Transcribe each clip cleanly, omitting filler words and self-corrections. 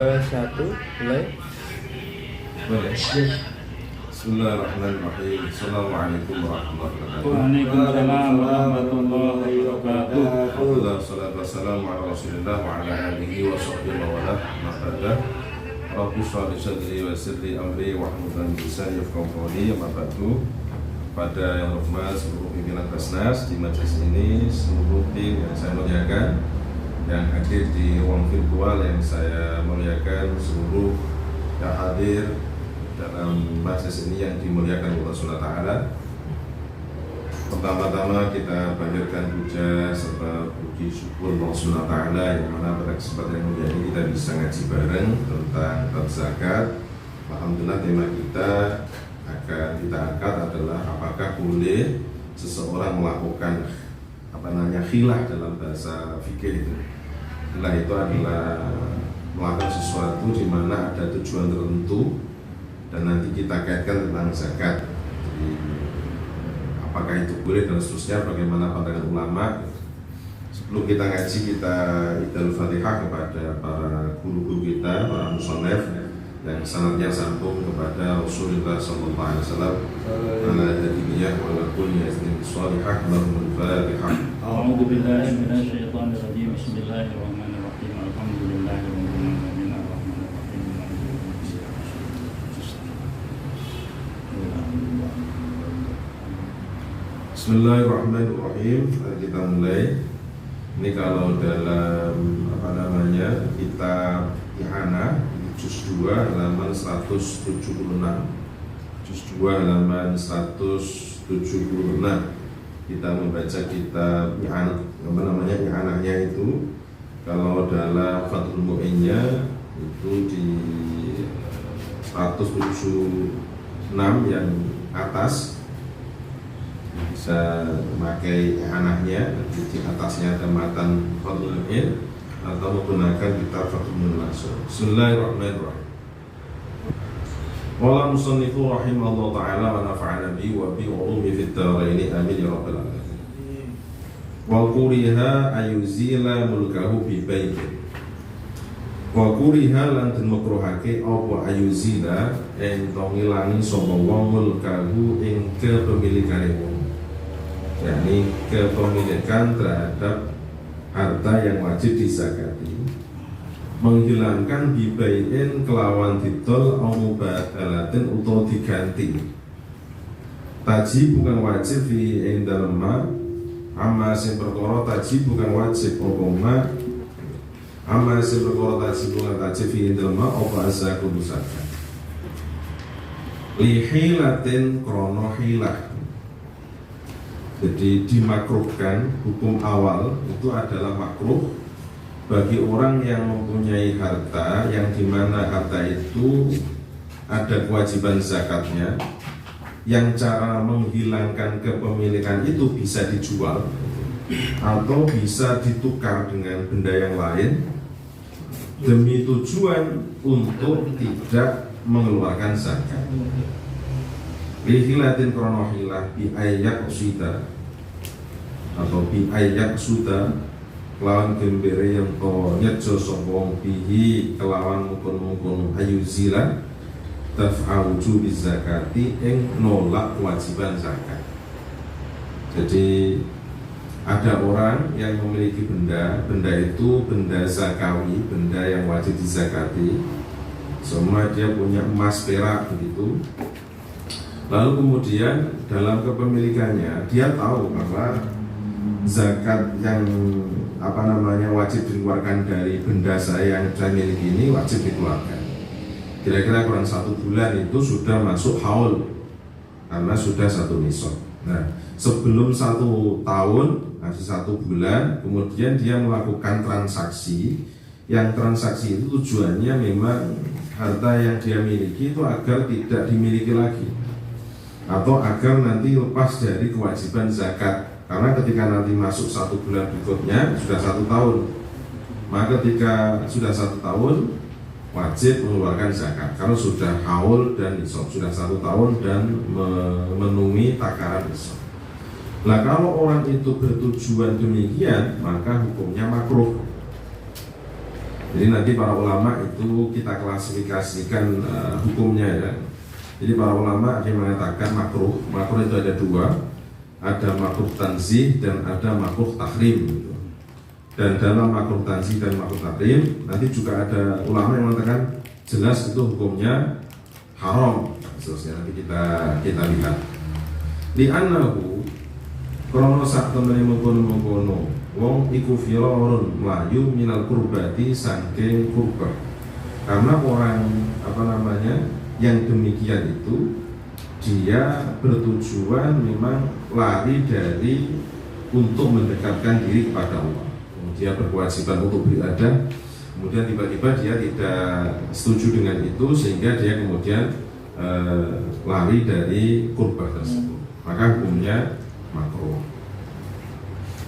Satu, mulai. Boleh. Bismillahirrahmanirrahim. Assalamualaikum warahmatullahi wabarakatuh. Waalaikumsalam warahmatullahi wabarakatuh. Alhamdulillah, salatu wassalamu ala rasulillah wa ala alihi wa sahbihi wa wala ma'adah. Rabbi shrah li sadri wa yassir li amri wahlul 'uqdatam min lisani yafqahu qawli. Amma ba'du. Pada yang hormat seluruh pimpinan Basnas di majelis ini, seluruh tim yang saya muliakan, yang hadir di ruang virtual yang saya muliakan, seluruh yang hadir dalam majelis ini yang dimuliakan Allah Subhanahu wa Ta'ala. Pertama-tama kita panjatkan puja serta puji syukur Allah Subhanahu wa Ta'ala yang mana pada kesempatan yang mulia ini kita bisa ngaji bareng tentang bab zakat. Alhamdulillah, tema kita akan kita angkat adalah apakah boleh seseorang melakukan khilaf dalam bahasa fikih itu. Khilaf itu adalah melakukan sesuatu di mana ada tujuan tertentu dan nanti kita kaitkan tentang zakat. Jadi apakah itu boleh dan seterusnya, bagaimana pandangan ulama. Sebelum kita ngaji, kita idul fatihah kepada para guru-guru kita, para musonef yang sanadnya sambung kepada Rasulullah sallallahu alaihi wasallam ala hadiniyah wa ala kulli yasnin shalihah lahumul fatihah. A'udzu billahi minasy syaithanir rajim. Bismillahirrahmanirrahim. Alhamdulillahi rabbil alamin arrahmanirrahim maliki yaumiddin. Bismillahirrahmanirrahim. Kita mulai. Ini kalau dalam kitab Ihana juz 2 halaman 176. Juz 2 halaman 176. Kita membaca kitab Ihanahnya itu. Kalau dalam Fathul Mu'innya itu di 176 yang atas bisa memakai Ihanahnya, di atasnya ada matan Fathul Mu'in atau menggunakan kitab Fathul Mu'in langsung. Bismillahirrahmanirrahim. Qala musannifu rahimahullah ta'ala wa nafa'ana bi wa bi ulumi fid dharain amin ya rabbal alamin. Wa kuriha ayuzila mulkahu bi baitin. Wa kuriha lan den makruhake apa ayuzila ento ngilangi sapa wong mulkahu ing kepemilikane wong. yakni kepemilikan terhadap harta yang wajib dizakati, menghilangkan bibaiin kelawan didol au mubadalatin utawa diganti. Taji bukan wajib fi ing dalem ma amma sing perkara taji bukan wajib apa ma amma sing perkara taji bukan wajib fi ing dalem ma apa zakat zakat. Li hilatin krono hilah. Jadi dimakruhkan, hukum awal itu adalah makruh bagi orang yang mempunyai harta yang dimana harta itu ada kewajiban zakatnya, yang cara menghilangkan kepemilikan itu bisa dijual atau bisa ditukar dengan benda yang lain demi tujuan untuk tidak mengeluarkan zakat. Lihilatin kronohilah bi ayak suda atau bi ayak suda kelawan gembere yang to nyejo sopong bihi kelawan mukun ayuzila taf'awuju bizakati ing nolak kewajiban zakat. Jadi ada orang yang memiliki benda itu benda zakawi, benda yang wajib dizakati. Semua dia punya emas, perak begitu. Lalu kemudian dalam kepemilikannya dia tahu bahwa zakat yang wajib dikeluarkan dari benda saya yang saya miliki ini wajib dikeluarkan. Kira-kira kurang 1 bulan itu sudah masuk haul karena sudah 1 nisab. Nah, sebelum 1 tahun masih 1 bulan, kemudian dia melakukan transaksi. Yang transaksi itu tujuannya memang harta yang dia miliki itu agar tidak dimiliki lagi, atau agar nanti lepas dari kewajiban zakat. Karena ketika nanti masuk 1 bulan berikutnya sudah 1 tahun, maka ketika sudah 1 tahun wajib mengeluarkan zakat karena sudah haul dan nisab, sudah 1 tahun dan memenuhi takaran nisab. Nah, kalau orang itu bertujuan demikian, maka hukumnya makruh. Jadi nanti para ulama itu kita klasifikasikan hukumnya ya. Jadi para ulama ada yang mengatakan makruh. Makruh itu ada dua, ada makruh tanzih dan ada makruh tahrim gitu. Dan dalam makruh tanzih dan makruh tahrim nanti juga ada ulama yang mengatakan jelas itu hukumnya haram. Seterusnya nanti kita lihat. Li'annahu krono sak temene mengkono-mengkono wong iku firarun melayu minal kurbati saking kurba. Karena orang yang demikian itu dia bertujuan memang lari dari untuk mendekatkan diri kepada Allah. Dia berkewajiban untuk beribadah, kemudian tiba-tiba dia tidak setuju dengan itu sehingga dia kemudian lari dari kurban tersebut. Maka hukumnya makruh.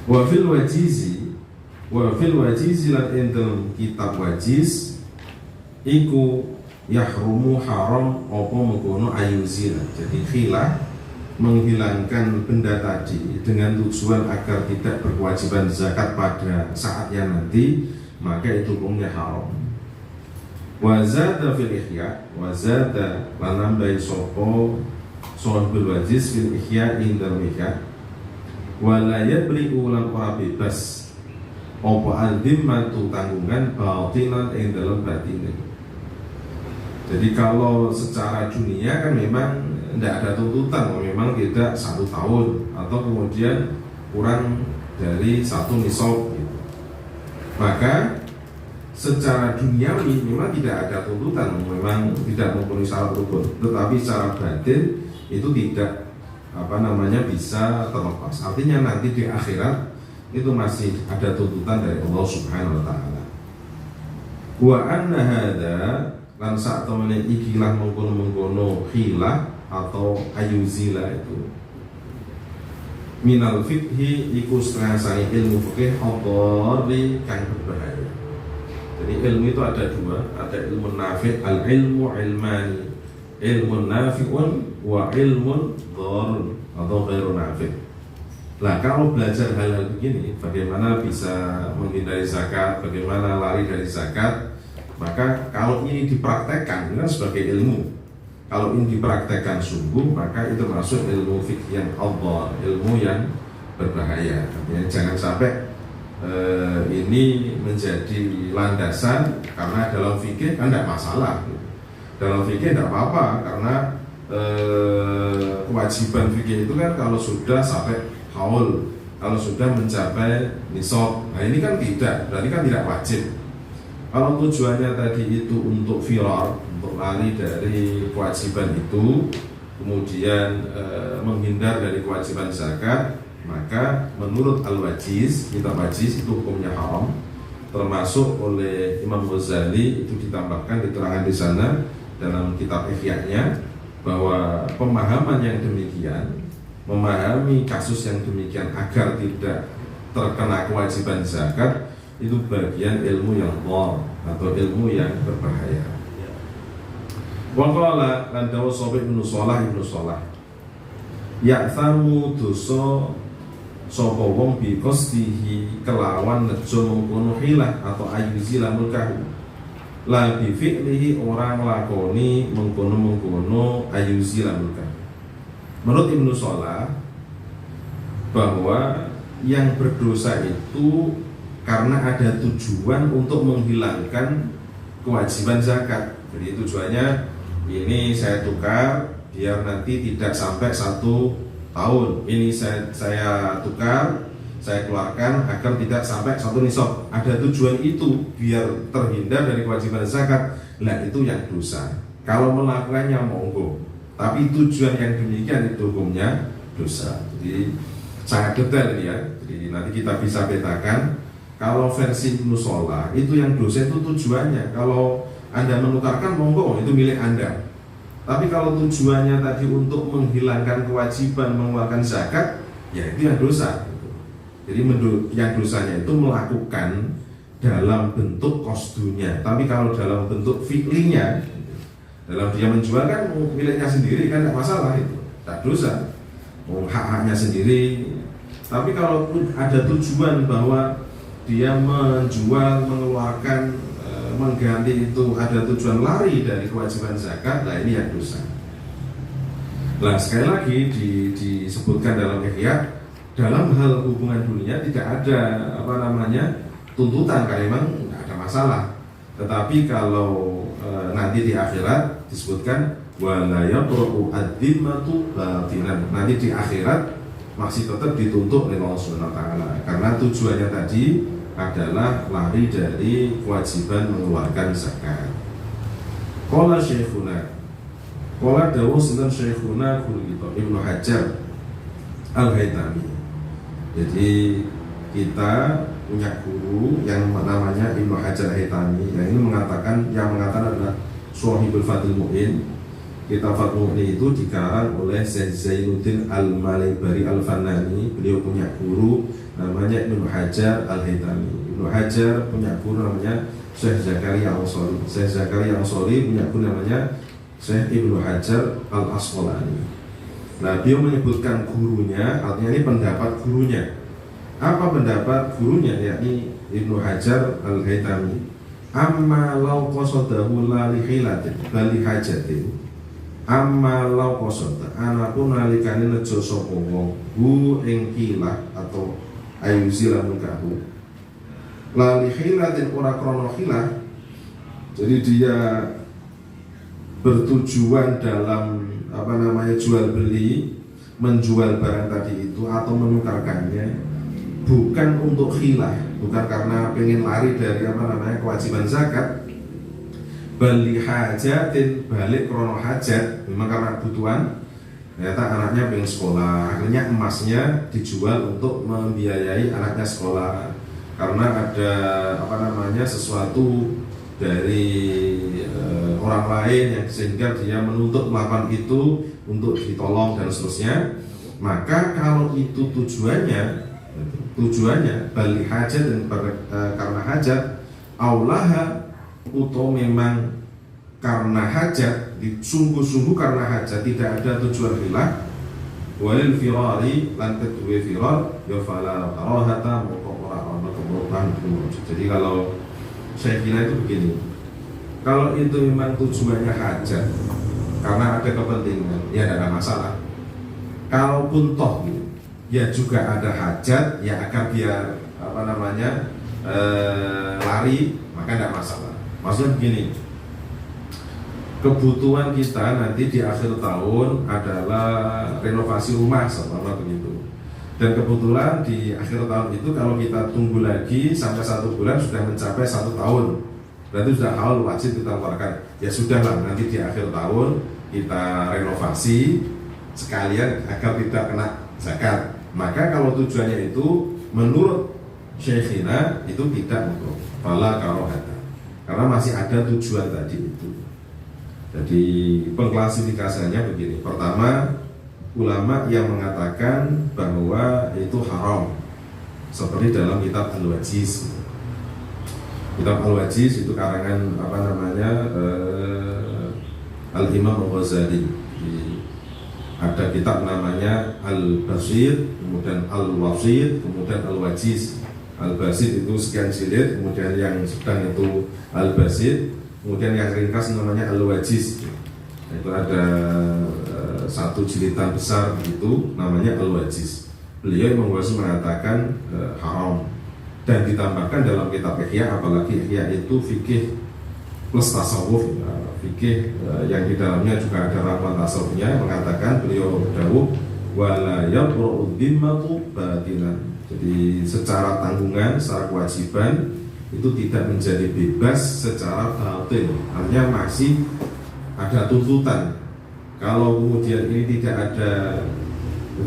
Wa fil wajizi lan dalam kitab wajiz iku yahrumu haram apa mengkono ayuzila. Jadi khilaf menghilangkan benda tadi dengan tujuan agar tidak berkewajiban zakat pada saatnya nanti, maka itu hukumnya haram. Wazada fil ihya, wazada lanambai sopo sohbul wajiz fil ihya indal ihya wala yabli ulang ora bebas apa al-dhimmatu tanggungan batinan ing dalam batin. Jadi kalau secara dunia kan memang tidak ada tuntutan, memang tidak 1 tahun atau kemudian kurang dari 1 nisab gitu. Maka secara duniawi memang tidak ada tuntutan, memang tidak memenuhi syarat rukun. Tetapi secara batin itu tidak bisa terlepas. Artinya nanti di akhirat itu masih ada tuntutan dari Allah Subhanahu wa taala. Wa anna hadza lan sak temene ikilah mengkono-mengkono khilah atau ayuzila itu minal fikhi iku setengah ilmu fikih adhari kang berbahaya. Jadi ilmu itu ada dua, ada ilmu nafi', al ilmu ilmani, ilmu nafi'un wa ilmun dharun atau ghairu nafi'. Nah, kalau belajar hal-hal begini, bagaimana bisa menghindari zakat, bagaimana lari dari zakat, maka kalau ini dipraktekkan, ini sebagai ilmu. Kalau ini dipraktekkan sungguh, maka itu masuk ilmu fikih yang adhar, ilmu yang berbahaya. Artinya jangan sampai ini menjadi landasan, karena dalam fikih kan tidak masalah. Dalam fikih tidak apa-apa, karena kewajiban fikih itu kan kalau sudah sampai haul, kalau sudah mencapai nisab. Nah ini kan tidak, berarti kan tidak wajib. Kalau tujuannya tadi itu untuk firar, untuk lari dari kewajiban itu, kemudian menghindar dari kewajiban zakat, maka menurut Al-Wajiz, kitab Wajiz itu hukumnya haram. Termasuk oleh Imam Ghazali itu ditambahkan diterangkan di sana dalam kitab Ihya-nya bahwa pemahaman yang demikian, memahami kasus yang demikian agar tidak terkena kewajiban zakat, itu bagian ilmu yang dhar atau ilmu yang berbahaya. Wa qala lan dawu sahih Ibnu Shalah ya'thamu dosa sapa wong bi qasdihi kelawan nejo mengkono hilah atau ayuzi lamul kahu la bi fi'lihi orang lakoni mengkono ayuzi lamul kahu. Menurut Ibnu Shalah bahwa yang berdosa itu karena ada tujuan untuk menghilangkan kewajiban zakat. Jadi tujuannya ini saya tukar biar nanti tidak sampai 1 tahun. Ini saya tukar, saya keluarkan agar tidak sampai 1 nisab. Ada tujuan itu biar terhindar dari kewajiban zakat. Nah itu yang dosa. Kalau melakukannya monggo, tapi tujuan yang demikian itu hukumnya dosa. Jadi sangat detail ya. Jadi nanti kita bisa petakan. Kalau versi Ibnu Shalah itu yang dosa itu tujuannya. Kalau Anda menukarkan monggo, itu milik Anda. Tapi kalau tujuannya tadi untuk menghilangkan kewajiban mengeluarkan zakat, ya itu yang dosa. Jadi yang dosanya itu melakukan dalam bentuk kosdunya. Tapi kalau dalam bentuk fi'linya, dalam dia menjual kan miliknya sendiri kan tidak masalah itu, tak dosa. Hak-haknya sendiri. Tapi kalau ada tujuan bahwa dia menjual, mengeluarkan mengganti itu ada tujuan lari dari kewajiban zakat, nah ini yang dosa. Nah sekali lagi disebutkan dalam Ihya, dalam hal hubungan dunia tidak ada tuntutan, karena memang tidak ada masalah. Tetapi kalau nanti di akhirat disebutkan wala yaqra'u ad-dhimmatu batinan, nanti di akhirat masih tetap dituntut oleh Allah Subhanahu wa taala, karena tujuannya tadi adalah lari dari kewajiban mengeluarkan zakat. Qala Syekhuna, qala dawuh sinten Syekhuna Ibnu Hajar Al-Haytami. Jadi kita punya guru yang namanya Ibnu Hajar Al-Haytami, yang ini mengatakan adalah Shahibul Fathul Mu'in. Kitab Fathul Mu'in itu dikarang oleh Syekh Zainuddin Al-Malibari Al-Fannani. Beliau punya guru namanya Ibnu Hajar Al-Haytami. Ibnu Hajar punya guru namanya Syekh Zakaria Al-Ansari. Syekh Zakaria Al-Ansari punya guru namanya Syekh Ibnu Hajar Al-Asqalani. Nah, beliau menyebutkan gurunya, artinya ini pendapat gurunya. Apa pendapat gurunya? Yakni Ibnu Hajar Al-Haytami. Amma law qasadahu la lihilatin bali hajatin. Amma law qasada anapun nalikane nejo sapa wong hu ing kilah atau ayuzila mukahu. La lihilatin ora krana khilah. Jadi dia bertujuan dalam jual beli, menjual barang tadi itu atau menukarkannya bukan untuk khilah, bukan karena pengen lari dari kewajiban zakat, bali hajatin, balik krono hajat, memang karena kebutuhan. Ternyata anaknya pengen sekolah, akhirnya emasnya dijual untuk membiayai anaknya sekolah, karena ada sesuatu dari orang lain yang sehingga dia menuntut melakukan itu untuk ditolong dan seterusnya. Maka kalau itu tujuannya bali hajat dan karena hajat, aulaha atau memang karena hajat, sungguh-sungguh karena hajat, tidak ada tujuan khilah, walil firari lan kedua firar ya fala karahata moko ora ana keburukan. Jadi kalau saya kira itu begini, kalau itu memang tujuannya hajat karena ada kepentingan, ya tidak ada masalah. Kalaupun toh ya juga ada hajat, ya agar biar lari, maka tidak masalah. Maksudnya begini, kebutuhan kita nanti di akhir tahun adalah renovasi rumah sama begitu. Dan kebetulan di akhir tahun itu kalau kita tunggu lagi sampai 1 bulan sudah mencapai 1 tahun, berarti sudah hal wajib kita keluarkan. Ya sudahlah, nanti di akhir tahun kita renovasi sekalian agar tidak kena zakat. Maka kalau tujuannya itu menurut Syekhina itu tidak untuk fala karohata, karena masih ada tujuan tadi itu. Jadi pengklasifikasiannya begini. Pertama, ulama yang mengatakan bahwa itu haram, seperti dalam kitab Al-Wajiz. Kitab Al-Wajiz itu karangan Al-Imam Al-Ghazali. Ada kitab namanya Al-Basir, kemudian Al-Wasid, kemudian Al-Wajiz. Al-Basir itu sekian jilid, kemudian yang sedang itu Al-Basir, kemudian yang ringkas namanya Al-Wajiz. Itu ada 1 jilidan besar itu namanya Al-Wajiz. Beliau mengatakan haram, dan ditambahkan dalam kitab Ihya, apalagi Ihya itu fikih plus tasawuf, fikih yang di dalamnya juga ada ramuan tasawufnya, mengatakan beliau dawuh wala yaqra'u dhimmatu batinan. Jadi secara tanggungan, secara kewajiban itu tidak menjadi bebas secara batin, artinya masih ada tuntutan. Kalau kemudian ini tidak ada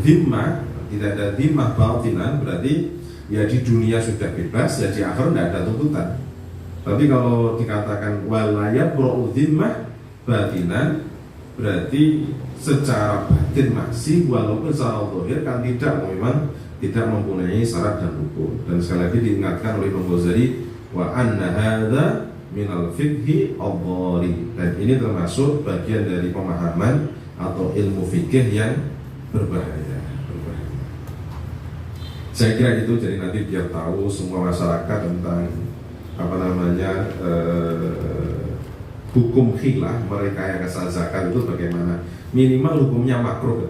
dhimmah, tidak ada dhimmah batinan, berarti ya di dunia sudah bebas, ya di akhir tidak ada tuntutan. Tapi kalau dikatakan walaya yaqra'u dhimmah batinan, berarti secara batin masih, walaupun secara zahir kan tidak mempunyai syarat dan rukun. Dan sekali lagi diingatkan oleh Imam Ghazali, wa anna hadza minal fiqhi ad-dhari, dan ini termasuk bagian dari pemahaman atau ilmu fikih yang berbahaya. Saya kira itu, jadi nanti biar tahu semua masyarakat tentang hukum khilaf merekayasa zakat itu bagaimana? Minimal hukumnya makruh,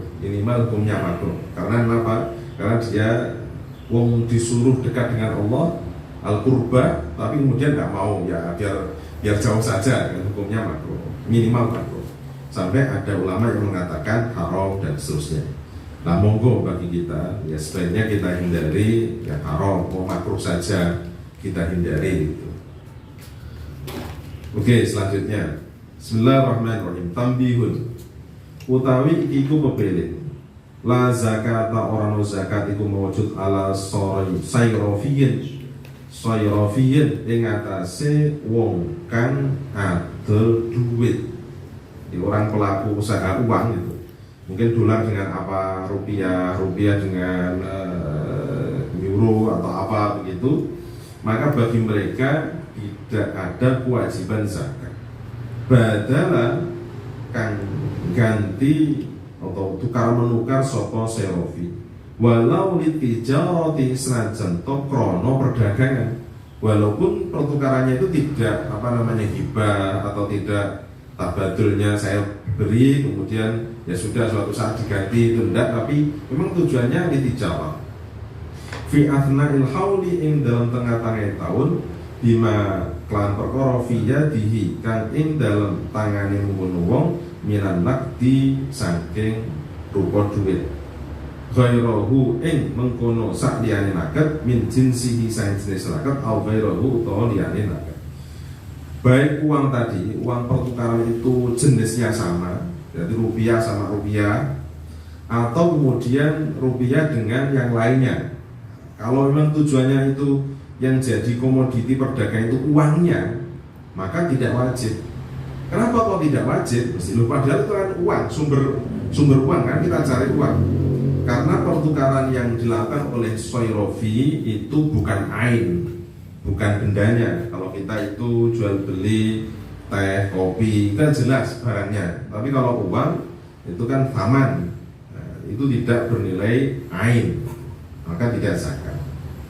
Karena kenapa? Karena dia wong disuruh dekat dengan Allah, al-qurba, tapi kemudian nggak mau, ya biar jauh saja, kan hukumnya makruh, minimal makruh. Sampai ada ulama yang mengatakan haram dan seterusnya. Nah, monggo bagi kita, ya sebaiknya kita hindari ya haram, mau makruh saja kita hindari itu. Oke, selanjutnya Bismillahirrahmanirrahim. Tambihun utawi iku pepilih la zakata orang zakat iku mawujud ala sayrofiyin ing atase wong kang adol duit. Di orang pelaku usaha uang itu. Mungkin dolar dengan apa, rupiah dengan euro atau apa begitu. Maka bagi mereka tidak ada kewajiban zakat. Badala kang ganti atau tukar menukar sopo serofi walau litijarati senajan to krono perdagangan, walaupun pertukarannya itu tidak hibah atau tidak tabadulnya saya beri kemudian ya sudah suatu saat diganti, itu tidak, tapi memang tujuannya litijarah fi athna'il hauli ing dalam tengah-tengah tahun bima klan perkara fiya dihi kang ing dalam tangane ngono wong minan nakdi saking rupa duit ghairahu ing mengkono sak liyane naket min jinsihi sang jenis naket au ghairahu utawa liyane naket. Baik uang tadi, uang pertukaran itu jenisnya sama, jadi rupiah sama rupiah, atau kemudian rupiah dengan yang lainnya. Kalau memang tujuannya itu yang jadi komoditi perdagangan itu uangnya, maka tidak wajib. Kenapa kok tidak wajib? Padahal itu kan uang, sumber uang kan, kita cari uang. Karena pertukaran yang dilakukan oleh sayrofi itu bukan ain, bukan bendanya. Kalau kita itu jual beli teh, kopi, kan jelas barangnya. Tapi kalau uang itu kan taman, itu tidak bernilai ain, maka tidak zakat.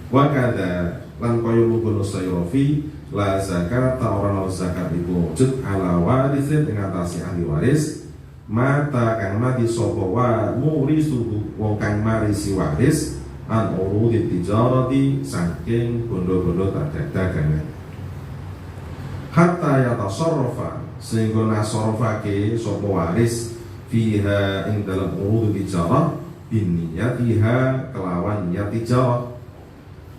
Wa kada lan kaya mungkon sayrofi la zakat ta ora zakat iku wujud ala warisin ing atase ahli waris mata kang mati sapa wa murisuhu wong kang marisi waris an urudi tijarati saking bondo-bondo dagangan hatta yatasarrafa sehingga nasarrafake sapa waris fiha ing dalam urudi tijarah biniyatiha kelawan niat tijarah.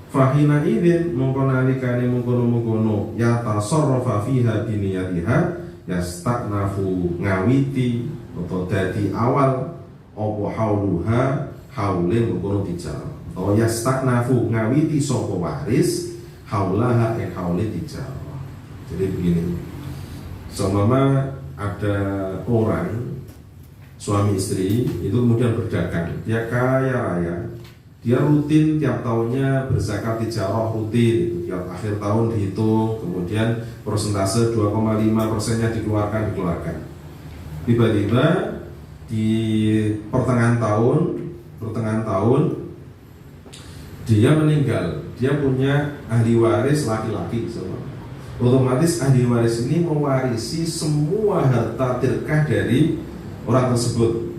Fahina idin mongko nalikane mungkono ya tasarrafa fiha biniyatiha yastaknafu ngawiti atau dadi awal apa hauluha haule mungkono tijarah atau yastaknafu ngawiti sapa waris haulaha haule tijarah. Jadi begini, seumpama ada orang suami istri itu kemudian berdagang, dia kaya raya, dia rutin tiap tahunnya berzakat tijarah rutin, itu tiap akhir tahun dihitung, kemudian persentase 2,5%-nya dikeluarkan. Tiba-tiba di pertengahan tahun dia meninggal, dia punya ahli waris laki-laki, otomatis ahli waris ini mewarisi semua harta tirkah dari orang tersebut.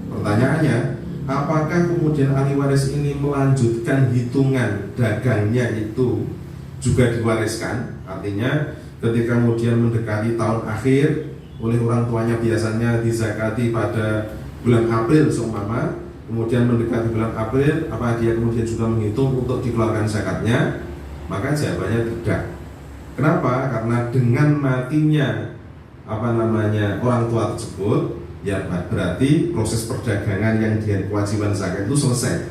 Pertanyaannya, apakah kemudian ahli waris ini melanjutkan hitungan dagangnya itu juga diwariskan? Artinya ketika kemudian mendekati tahun akhir, oleh orang tuanya biasanya dizakati pada bulan April seumpama, kemudian mendekati bulan April, apa dia kemudian juga menghitung untuk dikeluarkan zakatnya? Maka jawabannya tidak. Kenapa? Karena dengan matinya orang tua tersebut, ya berarti proses perdagangan yang dengan kewajiban zakat itu selesai.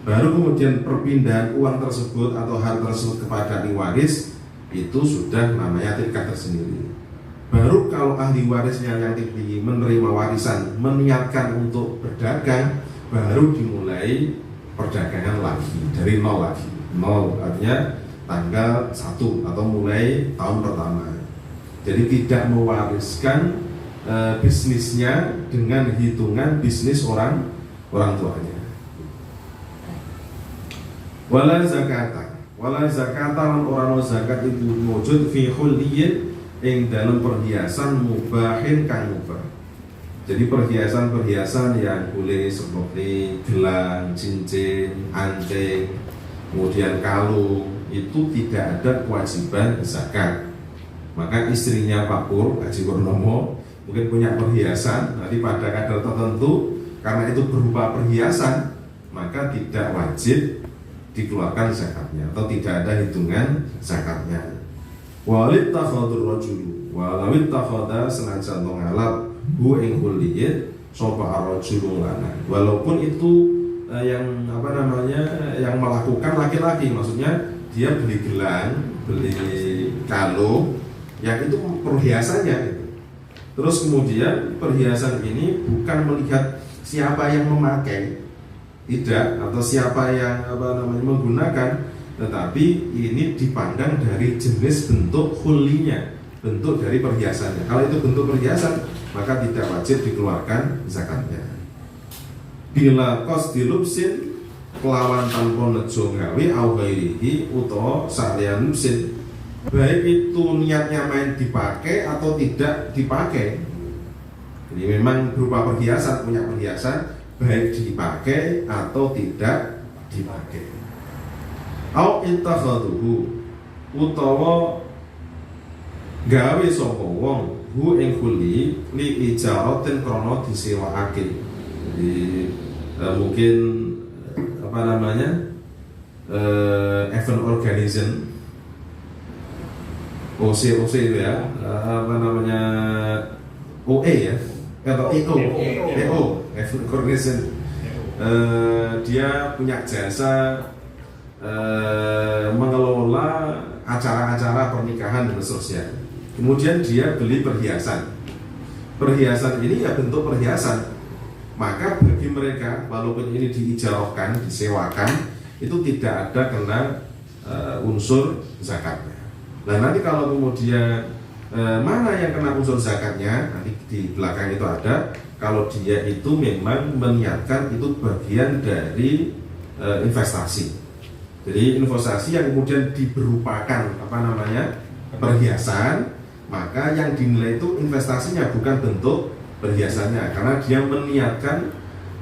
Baru kemudian perpindahan uang tersebut atau hal tersebut kepada ahli waris itu sudah namanya tirkah tersendiri. Baru kalau ahli warisnya yang menerima warisan meniatkan untuk berdagang, baru dimulai perdagangan lagi dari nol lagi. Nol artinya tanggal 1 atau mulai tahun pertama. Jadi tidak mewariskan bisnisnya dengan hitungan bisnis orang tuanya. Wala zakata Wala zakata lan ora ana zakat iku wujud fi hulliyin ing dalam perhiasan mubahin kang mubah. Jadi perhiasan-perhiasan yang boleh seperti gelang, cincin, anting, kemudian kalung, itu tidak ada kewajiban zakat. Maka istrinya Pak Pur, Haji Purnomo, mungkin punya perhiasan, nanti pada kadar tertentu karena itu berupa perhiasan, maka tidak wajib dikeluarkan zakatnya atau tidak ada hitungan zakatnya. Walid takhadur rajulu walawid takhada senajan to ngalap hu ing hulliyin sapa ar-rajulu lanang, walaupun itu yang yang melakukan laki-laki, maksudnya dia beli gelang, beli kalung yang itu perhiasannya gitu. Terus kemudian perhiasan ini bukan melihat siapa yang memakai, tidak, atau siapa yang menggunakan, tetapi ini dipandang dari jenis bentuk hulinya, bentuk dari perhiasannya. Kalau itu bentuk perhiasan, maka tidak wajib dikeluarkan zakatnya. Bila kos dilupsin kelawan tanpa nejo gawe au ghairihi utawa salian lupsin, baik itu niatnya main dipakai atau tidak dipakai. Jadi memang berupa perhiasan, punya perhiasan, baik dipakai atau tidak dipakai. Au intakhaduhu utawa gawe sapa wong hu ing khuli li ijaratin krana disewaake. Jadi mungkin event organism OC itu ya, OE ya, atau EO, event organism. Dia punya jasa mengelola acara-acara pernikahan dan seterusnya. Kemudian dia beli perhiasan. Perhiasan ini ya bentuk perhiasan. Maka bagi mereka, walaupun ini diijarahkan, disewakan, itu tidak ada kena unsur zakatnya. Nah nanti kalau kemudian mana yang kena unsur zakatnya, nanti di belakang itu ada. Kalau dia itu memang meniatkan itu bagian dari investasi. Jadi investasi yang kemudian diberupakan perhiasan, maka yang dinilai itu investasinya bukan bentuk perhiasannya, karena dia meniatkan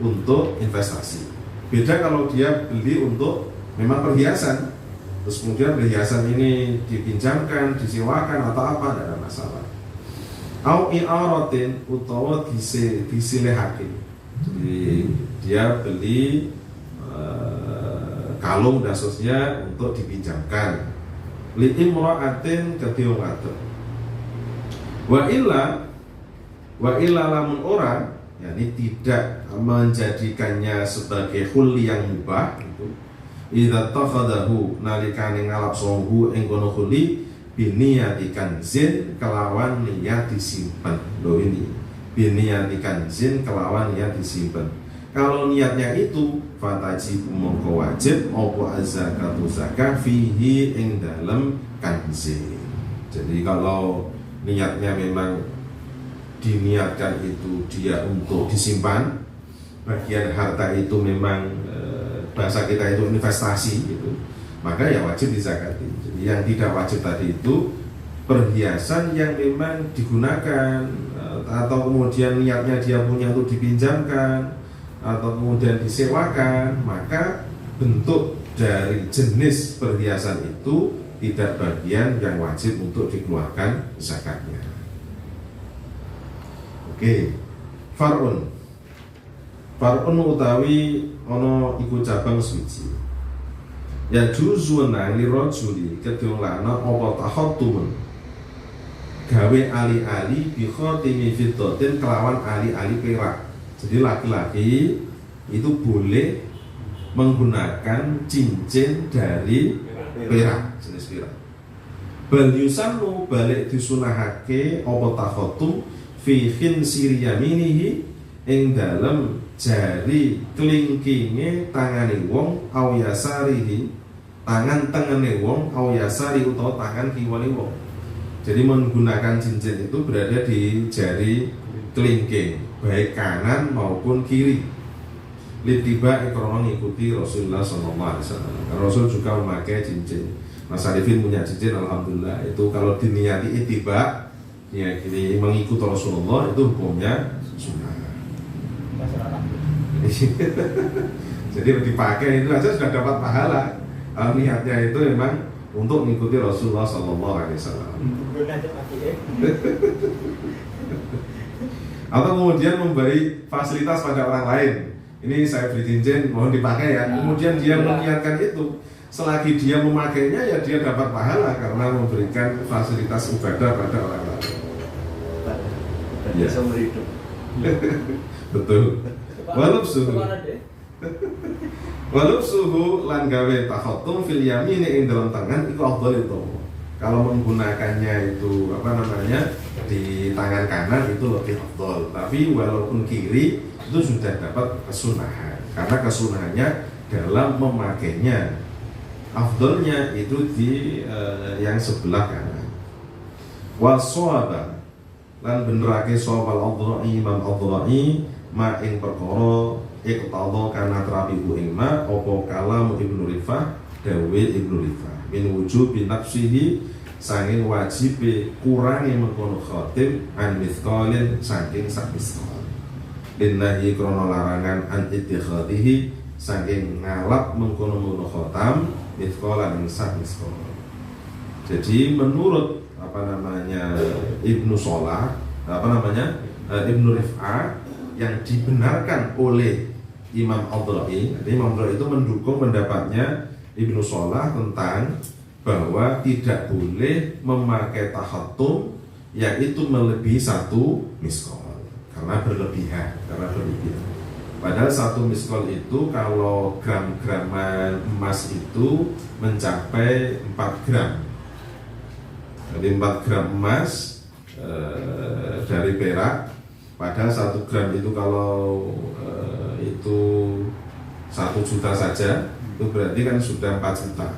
untuk investasi. Beda kalau dia beli untuk memang perhiasan, terus kemudian perhiasan ini dipinjamkan, disewakan atau apa, tidak ada masalah. Au i'aratin utawa disilehake. Jadi dia beli kalung dan seterusnya untuk dipinjamkan. Li imra'atin kedhe wong wadon. Wa illa lamun orang, yakni tidak menjadikannya sebagai khuli yang mubah itu. Idza takhadahu nalikane ngalap songhu ing kono khuli biniyatikan zin kelawan niat disimpan. Loh ini biniyatikan zin kelawan niat disimpan. Kalau niatnya itu fatajib mongko wajib opo az-zakatu zakah fihi ing dalem kanzin. Jadi kalau niatnya memang diniatkan itu dia untuk disimpan, bagian harta itu memang bahasa kita itu investasi gitu, maka ya wajib dizakati. Jadi yang tidak wajib tadi itu perhiasan yang memang digunakan atau kemudian niatnya dia punya untuk dipinjamkan atau kemudian disewakan, maka bentuk dari jenis perhiasan itu tidak bagian yang wajib untuk dikeluarkan zakatnya. Oke, far'un utawi ono iku cabang suci. Ya juzuna li rajuli kedung lana apa tahattumun gawe ali-ali bi khatimi fiddatin kelawan ali-ali perak. Jadi laki-laki itu boleh menggunakan cincin dari perak, jenis perak. Bal yusannu balik disunahake apa takhattum fi khinsiri yaminihi ing dalem jari kelingkinge tangane wong au yasarihi, tangan tengene wong au yasari utawa tangan kiwane wong. Jadi menggunakan cincin itu berada di jari kelingking, baik kanan maupun kiri. Litiba ikrono ngikuti Rasulullah sallallahu alaihi wasallam. Rasul juga memakai cincin. Mas Arifin punya cincin, alhamdulillah. Itu kalau diniati ittiba, ya ini mengikuti Rasulullah, itu hukumnya sunnah. Jadi dipakai itu aja sudah dapat pahala. Niatnya itu memang untuk mengikuti Rasulullah sallallahu alaihi wasallam. Atau kemudian memberi fasilitas pada orang lain. Ini saya beli cincin, mohon dipakai ya. Kemudian dia mengingatkan itu, selagi dia memakainya ya dia dapat pahala karena memberikan fasilitas ibadah pada orang lain. Ya. Seumur hidup. Betul. Walau suhu lan gawe takhatum fil yamin ing dalam tangan itu afdal itu. Kalau menggunakannya itu di tangan kanan itu lebih afdal. Tapi walaupun kiri itu sudah dapat kesunahan. Karena kesunahannya dalam memakainya. Afdalnya itu di yang sebelah kanan. Wasawaba lan benerake sawal adrai imam adrai ma ing perkara iqtada kana trabihu ing ma apa kalam Ibnu Rifah dawe Ibnu Rifah min wujubi nafsihi sanging wajibe kurangi mengkono khatim an mithqalin saking sak mithqal linnahi krono larangan an ittikhadihi saking ngalap mengkono khatam mithqalan ing sak mithqal. Jadi menurut Ibnu Solah Ibnu Rif'ah yang dibenarkan oleh Imam Adrai. Imam Adrai itu mendukung pendapatnya Ibnu Solah tentang bahwa tidak boleh memakai takhatum yaitu melebihi 1 miskol karena berlebihan. Padahal 1 miskol itu kalau gram-graman emas itu mencapai 4 gram. Jadi 4 gram emas dari perak, padahal 1 gram itu kalau itu 1 juta saja, itu berarti kan sudah 4 juta.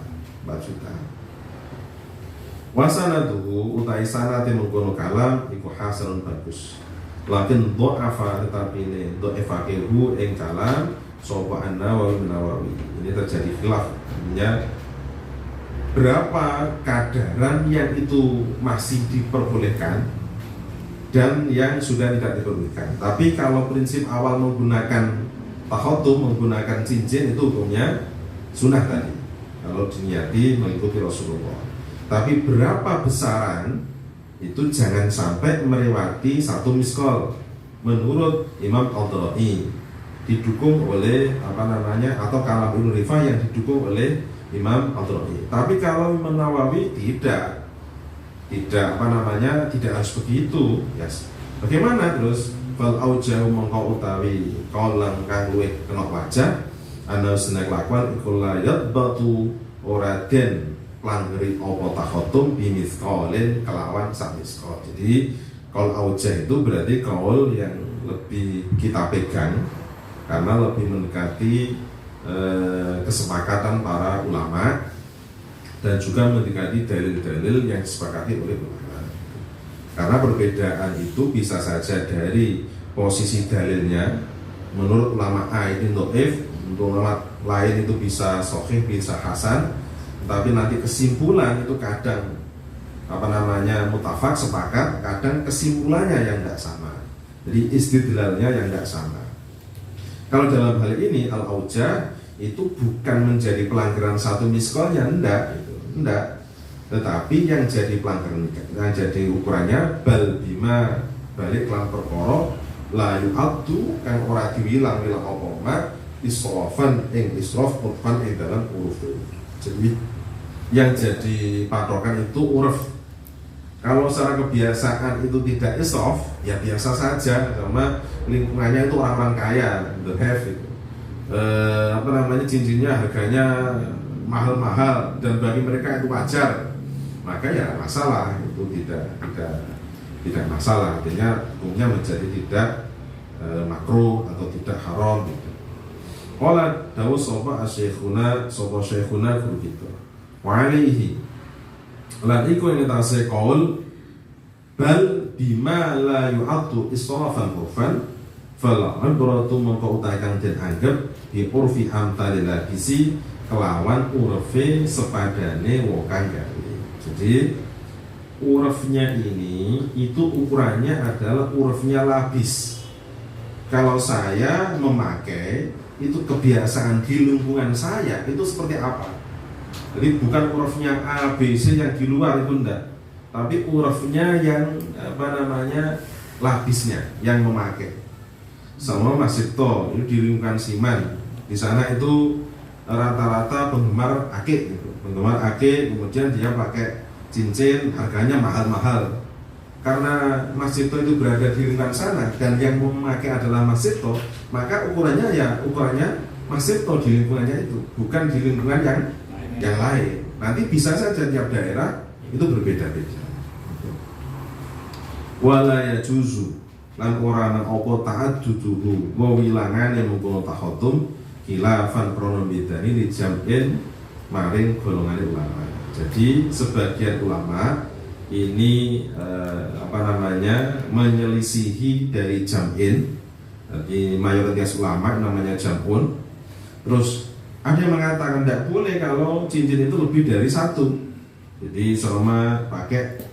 Wasanatuhu utai sanate mengkono kalam iku hasanun bagus. Lakin do'afa tetapi ini do'efakehu ing kalam sopa an-Nawawi. Ini terjadi khilaf. Artinya berapa kadaran yang itu masih diperbolehkan dan yang sudah tidak diperbolehkan. Tapi kalau prinsip awal menggunakan takhatum, menggunakan cincin itu hukumnya sunnah tadi kalau diniati mengikuti Rasulullah. Tapi berapa besaran itu jangan sampai melewati 1 miskol menurut Imam Adrai, didukung oleh atau kalam Ibnu Rifah yang didukung oleh Imam Adrai. Tapi kalau Imam Nawawi tidak harus begitu. Yes. Bagaimana terus? Fal aujau mongko utawi kaulang kang luwih kena wajah ana senek lakon iku layat batu ora den langgeri apa takhatum bimisqalin kelawan sak misqal. Jadi kaul aujah itu berarti kaul yang lebih kita pegang karena lebih mendekati kesepakatan para ulama dan juga mendekati dalil-dalil yang disepakati oleh ulama. Karena perbedaan itu bisa saja dari posisi dalilnya. Menurut ulama A ini dhaif, untuk ulama lain itu bisa sahih, bisa hasan. Tapi nanti kesimpulan itu kadang mutafak sepakat, kadang kesimpulannya yang tidak sama. Jadi istidlalnya yang tidak sama. Kalau dalam hal ini al-aujah itu bukan menjadi pelanggaran 1 miskolnya, enggak. Tetapi yang jadi pelanggaran, yang jadi ukurannya bal bima balik lan perkara la yu'addu kang ora diwilang apa mak israfan ing israf mutfan ing dalam uruf. Jadi yang jadi patokan itu uruf. Kalau secara kebiasaan itu tidak israf, ya biasa saja karena lingkungannya itu orang-orang kaya, the have itu. Cincinnya harganya mahal-mahal dan bagi mereka itu wajar. Maka ya masalah itu tidak masalah. Artinya hukumnya menjadi tidak makruh atau tidak haram gitu. Qala dawu sapa asy-syekhuna guru kita. Wa alaihi lan iku ing atase qaul bal bima la yu'addu israfan urfan fal ibratu mongko utahe kang den anggep bi urfi amtalil labisi kelawan urfe sepadane wong kang gawe. Jadi urfnya ini itu ukurannya adalah urfnya labis. Kalau saya memakai itu kebiasaan di lingkungan saya itu seperti apa. Jadi bukan urfnya A, B, C yang di luar itu enggak, tapi urfnya yang labisnya yang memakai. Sama Mas Cipto itu di lingkungan Siman, di sana itu rata-rata penggemar akik gitu. Penggemar akik kemudian dia pakai cincin harganya mahal-mahal. Karena Mas Cipto itu berada di lingkungan sana dan yang memakai adalah Mas Cipto, maka ukurannya Mas Cipto di lingkungannya itu, bukan di lingkungan yang lain. Nanti bisa saja tiap daerah itu berbeda-beda. Wala yajuzu lan ora nang apa ta'adduduhu wa wilangane mengkono tahaddum khilafan krono bedani li jam'in maring golongane ulama. Jadi sebagian ulama ini menyelisihi dari jam'in. Jadi mayoritas ulama namanya jam'un. Terus ada yang mengatakan tidak boleh kalau cincin itu lebih dari satu. Jadi selama pakai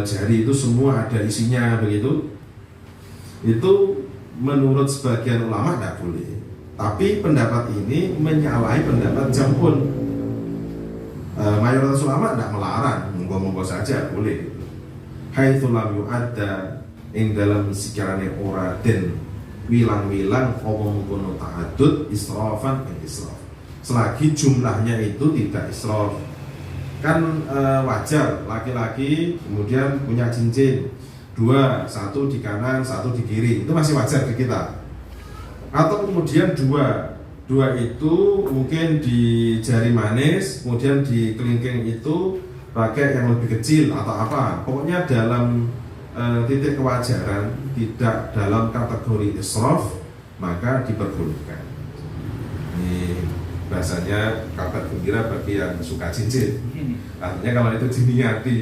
jari itu semua ada isinya begitu. Itu menurut sebagian ulama tidak boleh. Tapi pendapat ini menyalahi pendapat jam'un. Mayoritas ulama tidak melarang, monggo-monggo saja boleh. Haitsu lam yu'adda ing dalam sekiranya ora den wilang-wilang apa mengkono ta'addud israfan ing israf. Selagi jumlahnya itu tidak israf. Kan wajar laki-laki kemudian punya cincin dua, satu di kanan, satu di kiri, itu masih wajar di kita. Atau kemudian dua itu mungkin di jari manis, kemudian di kelingking itu pakai yang lebih kecil atau apa. Pokoknya dalam titik kewajaran, tidak dalam kategori israf, maka diperbolehkan. Ini bahasanya kabar gembira bagi yang suka cincin. Artinya kalau itu diniati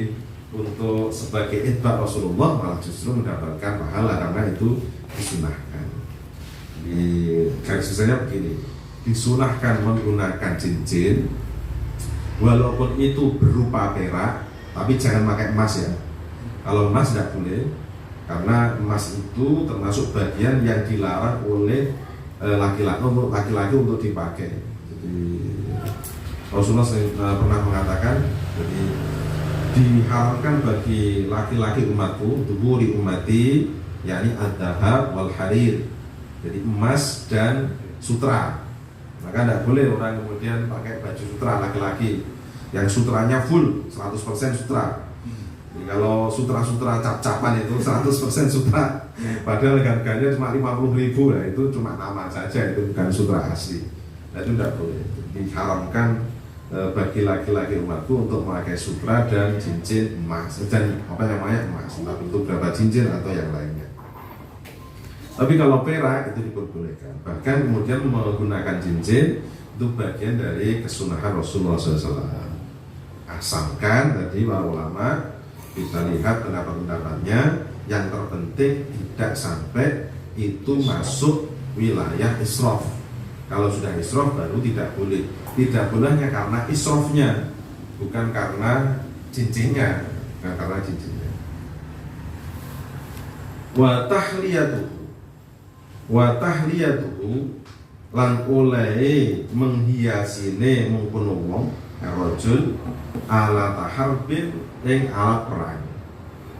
untuk sebagai itba Rasulullah, malah justru mendapatkan pahala karena itu disunahkan. Di garis besarnya begini, disunahkan menggunakan cincin walaupun itu berupa perak, tapi jangan pakai emas ya. Kalau emas tidak boleh, karena emas itu termasuk bagian yang dilarang oleh laki-laki untuk dipakai. Jadi Rasulullah pernah mengatakan, jadi diharamkan bagi laki-laki umatku, duburi umati, yakni ad-dahab wal harir. Jadi emas dan sutra. Maka tidak boleh orang kemudian pakai baju sutra laki-laki yang sutranya full 100% sutra. Jadi kalau sutra-sutra cap-capan itu 100% sutra, padahal harganya cuma 50.000, nah itu cuma nama saja, itu bukan sutra asli. Nah, itu tidak boleh. Diharamkan bagi laki-laki umatku untuk memakai sutra dan cincin emas dan emas, entah bentuk berapa cincin atau yang lainnya. Tapi kalau perak itu diperbolehkan. Bahkan kemudian menggunakan cincin itu bagian dari kesunahan Rasulullah SAW. Asalkan tadi para ulama kita lihat pendapat-pendapatnya, yang terpenting tidak sampai itu masuk wilayah israf. Kalau sudah israf baru tidak boleh. Tidak bolehnya karena israfnya, bukan karena cincinnya, bukan karena cincinnya. Wa tahliyatuhu lan oleh menghiasine mengkono wong rajul ala taharbin ing alat perang.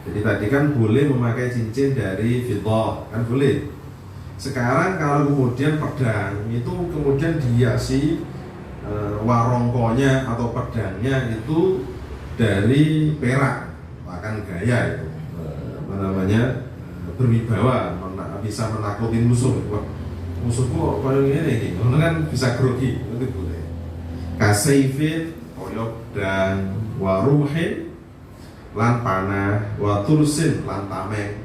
Jadi tadi kan boleh memakai cincin dari fiddah, kan boleh. Sekarang kalau kemudian pedang itu kemudian dihiasi warongkonya atau pedangnya itu dari perak, akan gaya itu berwibawa, bisa menakuti musuh. Musuhku kalau ini kan bisa grogi, itu boleh. Kasaifin koyok dan waruhin lan panah, wa tursin lan tameng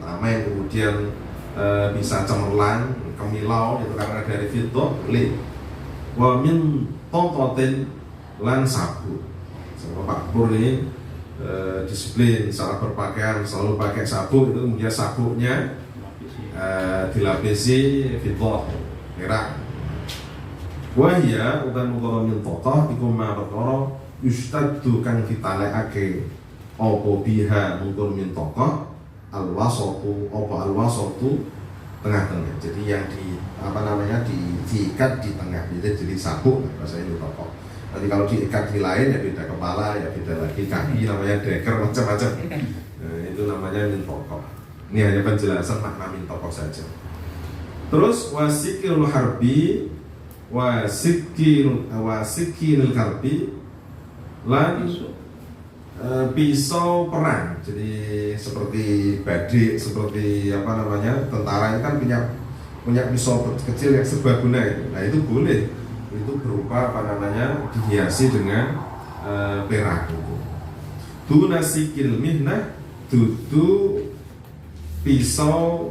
kemudian bisa cemerlang, kemilau itu karena dari fiddah boleh. Wa min tongkotin lan sabuk. Sama Pak Pur ini disiplin saat berpakaian selalu pakai sabuk, itu kemudian sabuknya dilapisi fiddah perak. Wahya utan mukara min tokoh iku ma perkara yustaddu kang ditalekake apa biha mungkur min tokoh al-wasatu tengah-tengah. Jadi yang diikat di tengah, jadi sabuk bahasa ini tokoh. Nanti kalau diikat di lain ya beda kepala, ya beda lagi kaki, namanya deker macam-macam. Nah, itu namanya min tokoh. Ini hanya penjelasan makna min tokoh saja. Terus wasikil harbi wasikil harbi lan pisau perang. Jadi seperti badik, seperti tentara itu kan punya pisau kecil yang serbaguna itu. Nah itu boleh, itu berupa dihiasi dengan perak itu. Dunasikil mihnah dudu pisau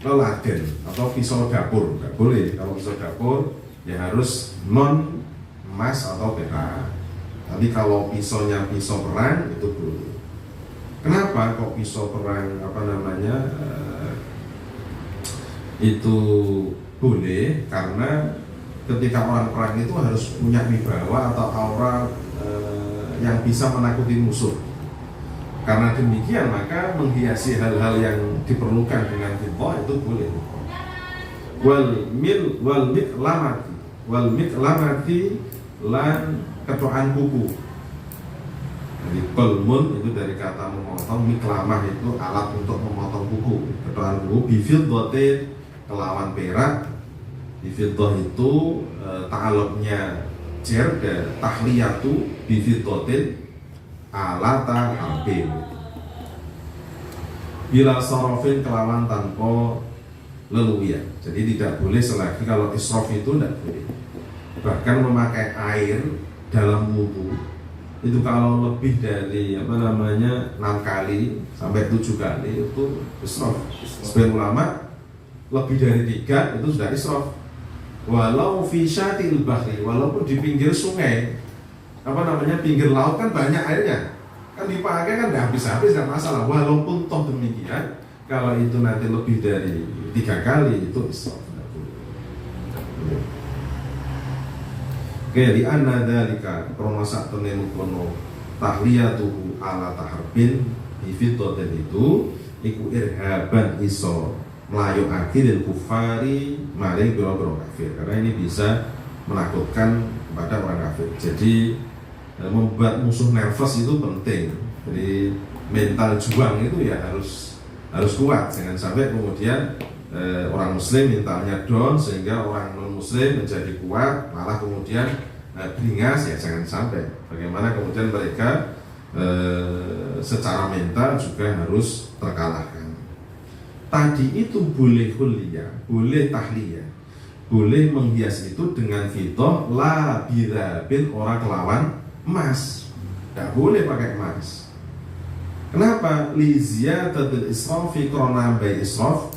leladen atau pisau dapur. Nggak boleh, kalau pisau dapur ya harus non emas atau perak. Tapi kalau pisaunya pisau perang itu boleh. Kenapa kok pisau perang itu boleh? Karena ketika orang perang itu harus punya wibawa atau aura yang bisa menakuti musuh. Karena demikian maka menghiasi hal-hal yang diperlukan dengan fiddah itu boleh. Wal miklamati lan ketuaan kuku. Jadi kolmun itu dari kata memotong, miklamah itu alat untuk memotong kuku. Ketuaan kuku bifiddatin kelawan perak. Bifiddah itu ta'aluknya jer dan tahliyatu bifiddatin alata harbin. Bila sarafin kelawan tanpa leluhur. Jadi tidak boleh selagi kalau israf itu tidak boleh. Bahkan memakai air dalam wudu itu kalau lebih dari 6 kali sampai 7 kali itu israf. Sebagian ulama lebih dari 3 itu sudah israf. Walau fi syatil bahri, walaupun di pinggir sungai, pinggir laut kan banyak airnya, kan dipakai kan nggak habis-habis, nggak masalah. Walaupun toh demikian, kalau itu nanti lebih dari 3 kali itu israf. Oke, di anna dalika krono sak temene kono tahliyatuhu ala taharbin bifiddatin itu iku irhaban iso melayu akhiril kufari maring biro-biro kafir, karena ini bisa menakutkan kepada orang kafir. Jadi membuat musuh nervous itu penting. Jadi mental juang itu ya harus kuat, jangan sampai kemudian orang muslim mentalnya down sehingga orang non muslim menjadi kuat, malah kemudian beringas, ya jangan sampai. Bagaimana kemudian mereka secara mental juga harus terkalahkan. Tadi itu boleh kuliah, boleh tahliyah, boleh menghias itu dengan fiddah la birabin orang kelawan emas. Tidak boleh pakai emas. Kenapa? Li ziyadatil israfi krona bai israf.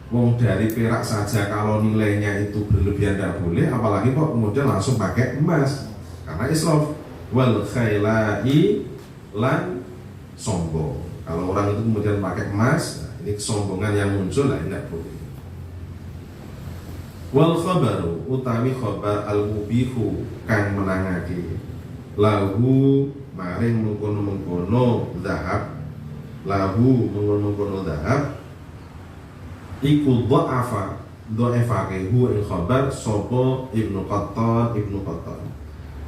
Wong dari perak saja kalau nilainya itu berlebihan tidak boleh, apalagi kok kemudian langsung pakai emas, karena israf. Wal khailai lan sombong. Kalau orang itu kemudian pakai emas, nah ini kesombongan yang muncul, lah tidak boleh. Wal khabaru utawi khabar al mubihu kang menangake lahu maring mengkono-mengkono zahab, lahu mengkono-mengkono zahab iku dha'afake hu ing khabar sapa Ibnu Qattan.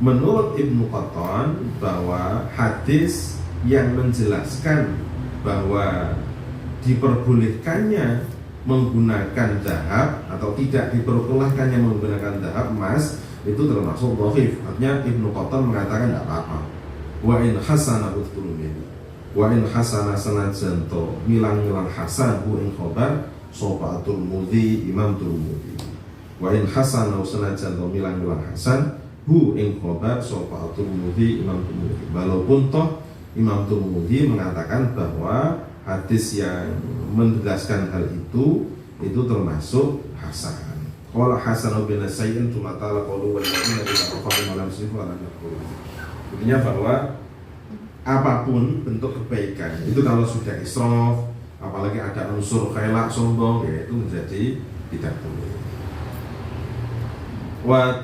Menurut Ibnu Qattan bahwa hadis yang menjelaskan bahwa diperbolehkannya menggunakan zahab atau tidak diperbolehkannya menggunakan zahab emas itu termasuk dhaif. Artinya Ibnu Qattan mengatakan tidak apa-apa. Wa in hasana utsulumin. Wa in hasana sanajan to milang-milang hasan hu ing khabar sapa Tirmidzi Imam Tirmidzi. Wa in hasan au sanajan to milang-milang hasan hu ing khabar sapa Tirmidzi Imam Tirmidzi. Walaupun toh Imam Tirmidzi mengatakan bahwa hadis yang menjelaskan hal itu termasuk hasan. Qala Hasan bin Sayyid tumatala qalu wal ladina ta'afahu malam sifu ala yaqulu. Intinya bahwa apapun bentuk kebaikan itu kalau sudah israf, apalagi ada unsur khailak sombong, ya itu menjadi tidak boleh. Wa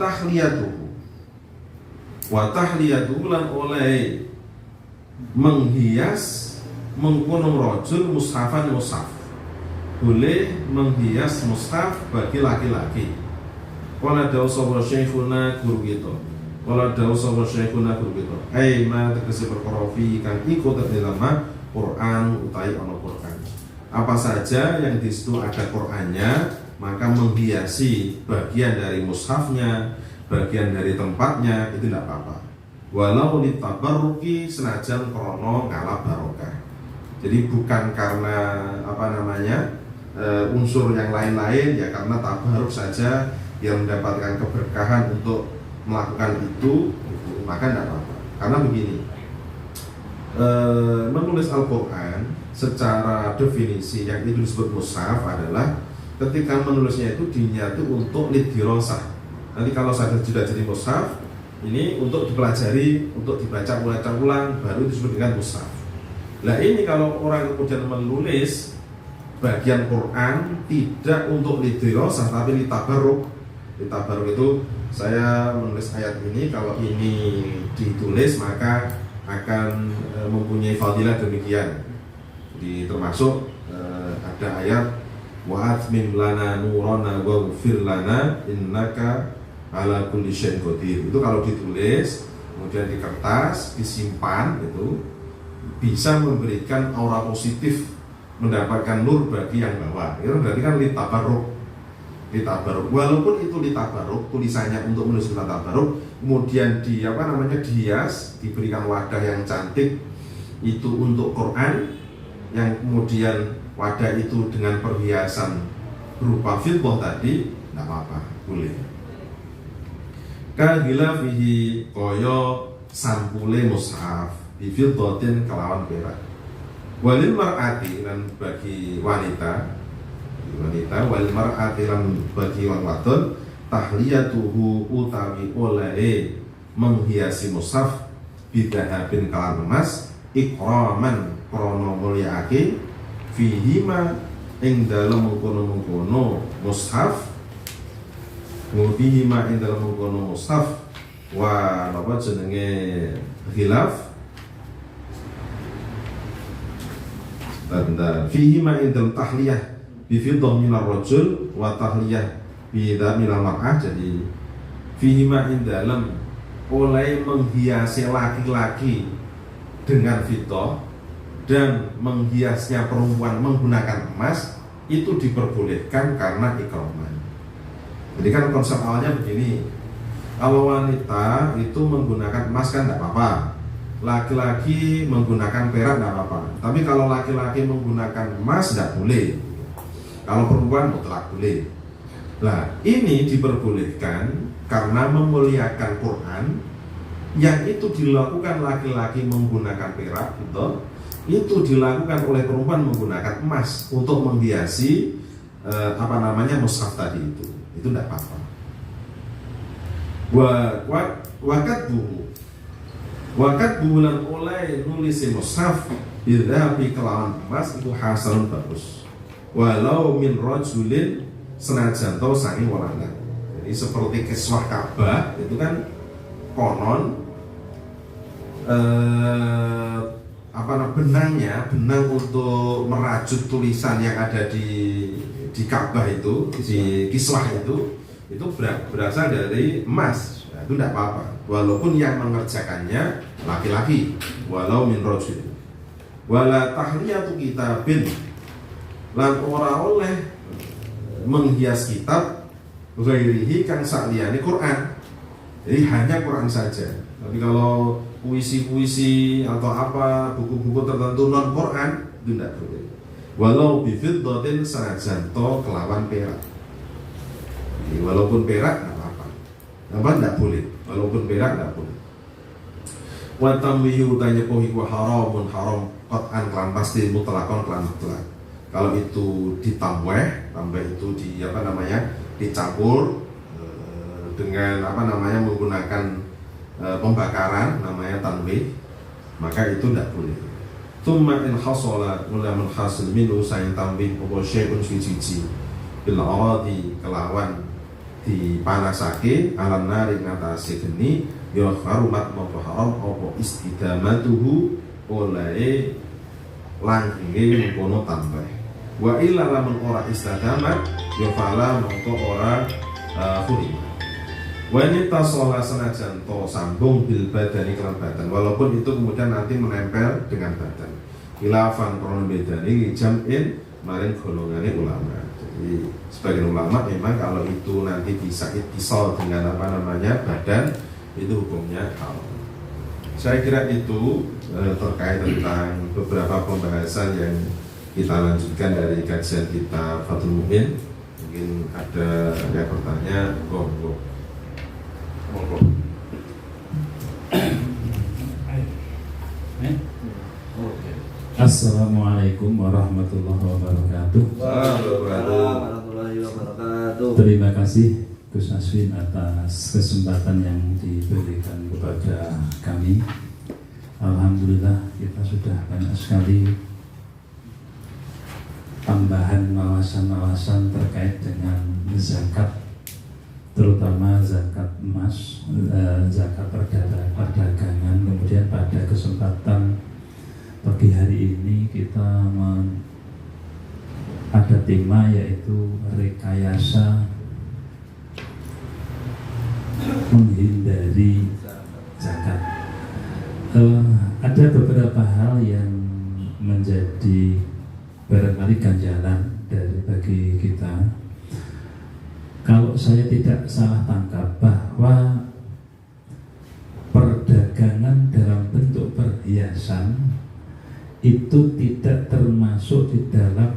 tahliyatuhu lan oleh menghias mengkono rajul mushafan mushaf, boleh menghias mushaf bagi laki-laki. Qala dawu sapa syekhuna guru kita, qala dawu sapa syekhuna guru kita, ai ma tegese perkara fi kang iku dalam Quran utawi ana Quran. Apa saja yang di situ ada Qur'annya, maka menghiasi bagian dari mushafnya, bagian dari tempatnya, itu tidak apa-apa. Walau litabarruki, senajan krono ngalap barokah. Jadi bukan karena unsur yang lain-lain, ya karena tabarruk saja yang mendapatkan keberkahan untuk melakukan itu, maka tidak apa-apa. Karena begini, menulis Al-Quran secara definisi yang itu disebut mushaf adalah ketika menulisnya itu diniati untuk lidirosah. Nanti kalau sudah jadi mushaf, ini untuk dipelajari, untuk dibaca ulang-ulang, baru disebut dengan mushaf. Nah ini kalau orang kemudian menulis bagian Quran tidak untuk lidirosah tapi litabarruk. Litabarruk itu saya menulis ayat ini, kalau ini ditulis maka akan mempunyai fadilah demikian. Jadi termasuk ada ayat wa atmim lana nurana wa ghfir lana innaka ala kulli syai'in qadir. Itu kalau ditulis kemudian di kertas disimpan, itu bisa memberikan aura positif, mendapatkan nur bagi yang bawa. Itu berarti kan litabarruk. Litabarruk, walaupun itu litabarruk, tulisannya untuk menulis litabarruk, kemudian dihias, diberikan wadah yang cantik, itu untuk Quran, yang kemudian wadah itu dengan perhiasan berupa fiddah tadi, tidak apa-apa, boleh. Kahila fihi koyo sampule mushaf bifiddatin kelawan perak. Walil mar'ati, dan bagi wanita wal mar'ati lan bagi wong wadon tahliyatuhu utawi oleh menghiasi mushaf bidahabin kalan emas ikraman krana mulyaake fihima ing dalem mengkono mushaf fihima ing dalem mengkono mushaf wa napa jenenge khilaf dan fihima ing dalem tahliyah bifiddah minar rajul wa tahliyah bidha minal mar'ah. Jadi fihima indalam oleh menghiasi laki-laki dengan fiddah dan menghiasnya perempuan menggunakan emas, itu diperbolehkan karena ikraman. Jadi kan konsep awalnya begini, kalau wanita itu menggunakan emas kan tidak apa-apa, laki-laki menggunakan perak tidak apa-apa. Tapi kalau laki-laki menggunakan emas tidak boleh, kalau perempuan mutlak boleh. Nah ini diperbolehkan karena memuliakan Quran, yang itu dilakukan laki-laki menggunakan perak, itu dilakukan oleh perempuan menggunakan emas untuk menghiasi mushaf tadi itu tidak apa-apa. Wakat bulan oleh nulis mushaf bidhabi kelawan emas itu hasanun bagus. Walau min rajulin senajan to saking wong lanang. Jadi seperti kiswah Ka'bah itu kan konon benang untuk merajut tulisan yang ada di Ka'bah itu, di kiswah itu berasal dari emas. Nah, itu tidak apa-apa walaupun yang mengerjakannya laki-laki, walau min rajul. Wala tahliyatu kitabin, lan ora oleh menghias kitab ghairihi kang sakliyane Quran. Jadi hanya Quran saja. Tapi kalau puisi-puisi atau apa buku-buku tertentu non Quran itu tidak boleh. Walau bifiddatin sanajan to kelawan perak. Jadi, walaupun perak tidak apa-apa. Apa tidak boleh. Walaupun perak tidak boleh. Wa tamwihu tanyapohi wa haramun haram qat'an kelan pasti mutlakon kelan mutlak. Kalau itu ditambah itu dicampur dengan menggunakan pembakaran namanya tanwih, maka itu tidak boleh. Tsumma in hasala ulamul hasil minhu saing tambih apa syai'un siji bil aradi kelawan dipanasake alam nari ngatasi geni ya harumat apa haram apa istidamatuhu oleh langgenge mengkono tambah wa illa lamun ora istadamat ya fala mongko ora hurima wanita sholat senajan to sambung bil badani kelan badan walaupun itu kemudian nanti menempel dengan badan khilafan krono bedani jam'in maring golongane ulama. Jadi sebagian ulama memang kalau itu nanti bisa ittisal dengan badan itu hukumnya haram. Saya kira itu terkait tentang beberapa pembahasan yang kita lanjutkan dari kajian kita Fathul Mu'in. Mungkin ada yang bertanya, monggo. Assalamualaikum warahmatullahi wabarakatuh. Warahmatullahi wabarakatuh. Terima kasih Gus Aswin atas kesempatan yang diberikan kepada kami. Alhamdulillah kita sudah banyak sekali tambahan wawasan-wawasan terkait dengan zakat, terutama zakat emas, zakat perdagangan. Kemudian pada kesempatan pagi hari ini kita ada tema yaitu rekayasa menghindari zakat. Ada beberapa hal yang menjadi barangkali ganjalan bagi kita. Kalau saya tidak salah tangkap bahwa perdagangan dalam bentuk perhiasan itu tidak termasuk di dalam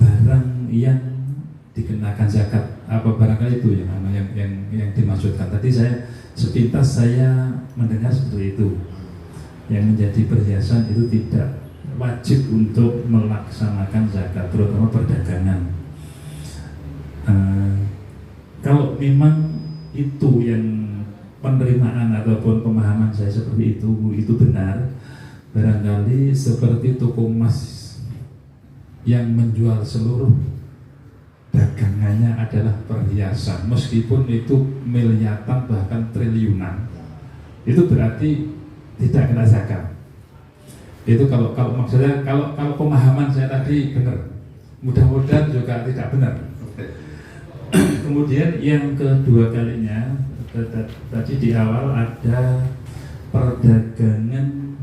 barang yang dikenakan zakat. Apa barangkali itu yang dimaksudkan. Tadi sepintas saya mendengar seperti itu. Yang menjadi perhiasan itu tidak wajib untuk melaksanakan zakat, terutama perdagangan. Kalau memang itu yang penerimaan ataupun pemahaman saya seperti itu benar, barangkali seperti toko emas yang menjual seluruh dagangannya adalah perhiasan, meskipun itu miliaran bahkan triliunan, itu berarti tidak kena zakat. Itu kalau maksudnya kalau pemahaman saya tadi benar, mudah-mudahan juga tidak benar. Kemudian yang kedua kalinya tadi di awal ada perdagangan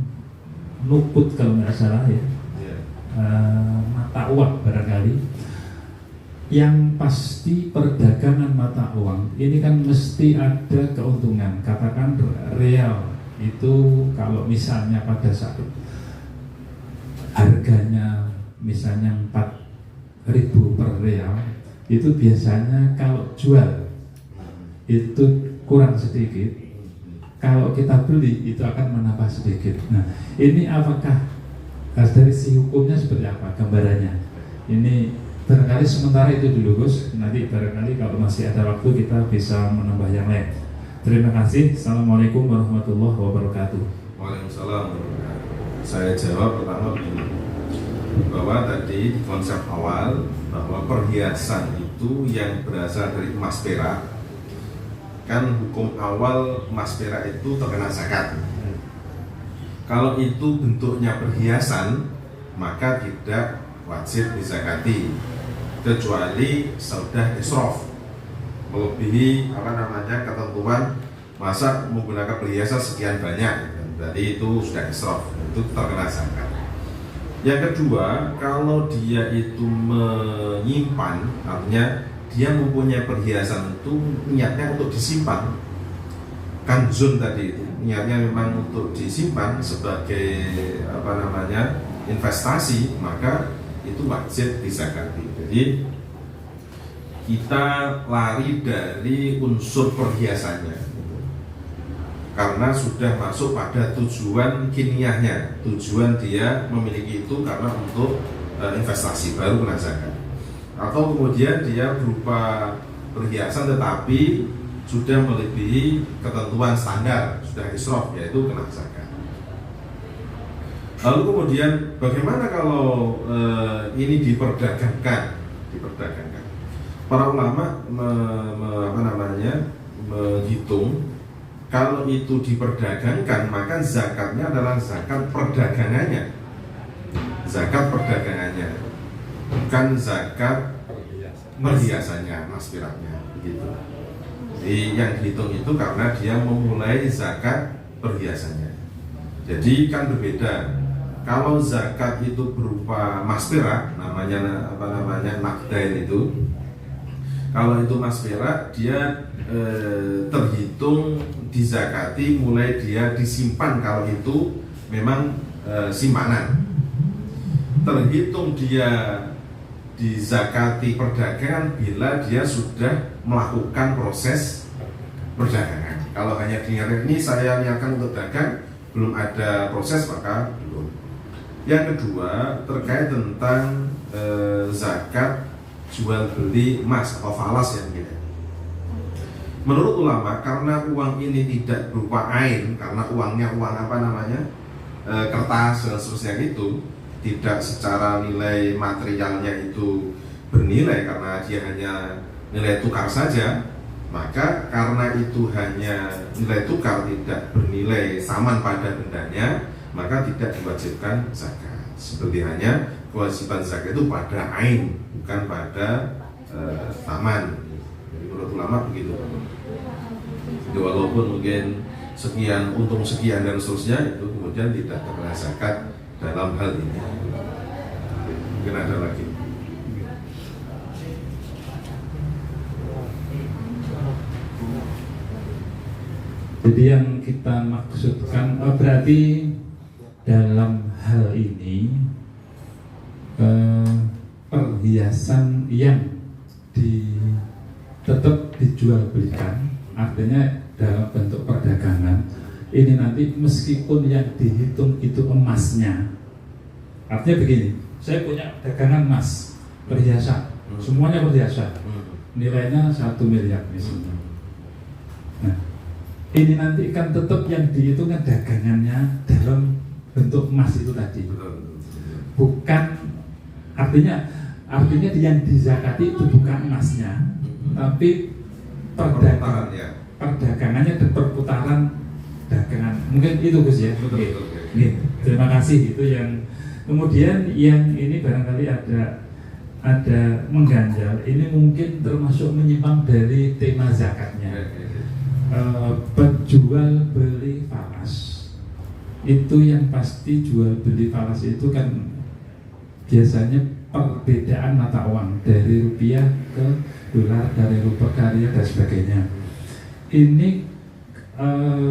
nukut kalau nggak salah ya, mata uang barangkali. Yang pasti perdagangan mata uang ini kan mesti ada keuntungan. Katakan real itu kalau misalnya pada saat harganya misalnya 4.000 per real, itu biasanya kalau jual itu kurang sedikit, kalau kita beli itu akan menambah sedikit. Nah, ini apakah dari si hukumnya seperti apa gambarannya? Ini barangkali sementara itu dulu Gus, nanti barangkali kalau masih ada waktu kita bisa menambah yang lain. Terima kasih. Assalamualaikum warahmatullahi wabarakatuh. Waalaikumsalam. Saya jawab pertama begini, bahwa tadi konsep awal bahwa perhiasan itu yang berasal dari emas perak, kan hukum awal emas perak itu terkena zakat. Kalau itu bentuknya perhiasan maka tidak wajib dizakati, kecuali sudah israf, melebihi ketentuan masa menggunakan perhiasan sekian banyak, jadi itu sudah israf, itu terkena zakat. Yang kedua, kalau dia itu menyimpan, artinya dia mempunyai perhiasan itu niatnya untuk disimpan, kanzun tadi itu niatnya memang untuk disimpan sebagai investasi, maka itu wajib dizakati. Jadi kita lari dari unsur perhiasannya karena sudah masuk pada tujuan kiniahnya, tujuan dia memiliki itu karena untuk investasi, baru kena zakat. Atau kemudian dia berupa perhiasan tetapi sudah melebihi ketentuan standar, sudah israf, yaitu kena zakat. Lalu kemudian bagaimana kalau ini diperdagangkan? Para ulama menghitung kalau itu diperdagangkan maka zakatnya adalah zakat perdagangannya, bukan zakat perhiasannya, masfiratnya, begitu. Jadi yang dihitung itu karena dia memulai zakat perhiasannya. Jadi kan berbeda. Kalau zakat itu berupa masfirat, namanya nakdain itu. Kalau itu masfirat, dia terhitung dizakati mulai dia disimpan kalau itu memang simpanan. Terhitung dia dizakati perdagangan bila dia sudah melakukan proses perdagangan. Kalau hanya diingat ini saya niatkan untuk dagang, belum ada proses maka belum. Yang kedua terkait tentang zakat jual beli emas atau falas yang gitu. Menurut ulama karena uang ini tidak berupa ain, karena uangnya uang kertas dan seterusnya itu tidak secara nilai materialnya itu bernilai karena dia hanya nilai tukar saja, maka karena itu hanya nilai tukar tidak bernilai saman pada bendanya, maka tidak diwajibkan zakat. Seperti hanya kewajiban zakat itu pada ain, bukan pada taman. Jadi menurut ulama begitu. Jadi walaupun mungkin sekian untung sekian dan seterusnya itu kemudian tidak terkena zakat dalam hal ini. Mungkin ada lagi. Jadi yang kita maksudkan berarti dalam hal ini perhiasan yang tetap dijual belikan, artinya dalam bentuk perdagangan ini nanti meskipun yang dihitung itu emasnya, artinya begini, saya punya dagangan emas perhiasan, semuanya perhiasan, nilainya 1 miliar misalnya. Nah, ini nanti kan tetap yang dihitung kan dagangannya dalam bentuk emas itu tadi, bukan artinya yang dizakati itu bukan emasnya, tapi perdagangannya dan perputaran dagangan. Mungkin itu Gus ya. Oke. Terima kasih. Itu yang kemudian yang ini barangkali ada mengganjal. Ini mungkin termasuk menyimpang dari tema zakatnya. Penjual beli falas itu yang pasti jual beli falas itu kan biasanya perbedaan mata uang dari rupiah ke dolar, dari rupiah ke rial dan sebagainya. Ini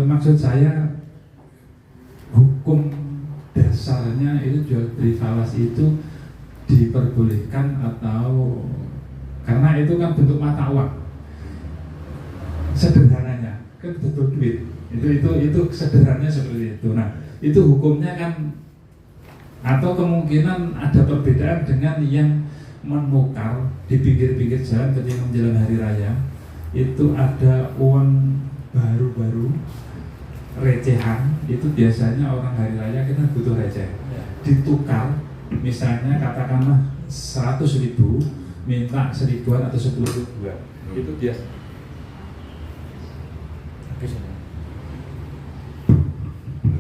maksud saya hukum dasarnya itu jual beli falas itu diperbolehkan atau karena itu kan bentuk mata uang. Sederhananya kan betul duit itu sederhananya seperti itu. Nah itu hukumnya kan atau kemungkinan ada perbedaan dengan yang menukar di pinggir-pinggir jalan ketika menjelang hari raya itu ada uang baru recehan, itu biasanya orang hari raya kita butuh receh ditukar, misalnya katakanlah 100.000 minta 1.000-an atau 10.000-an itu biasa.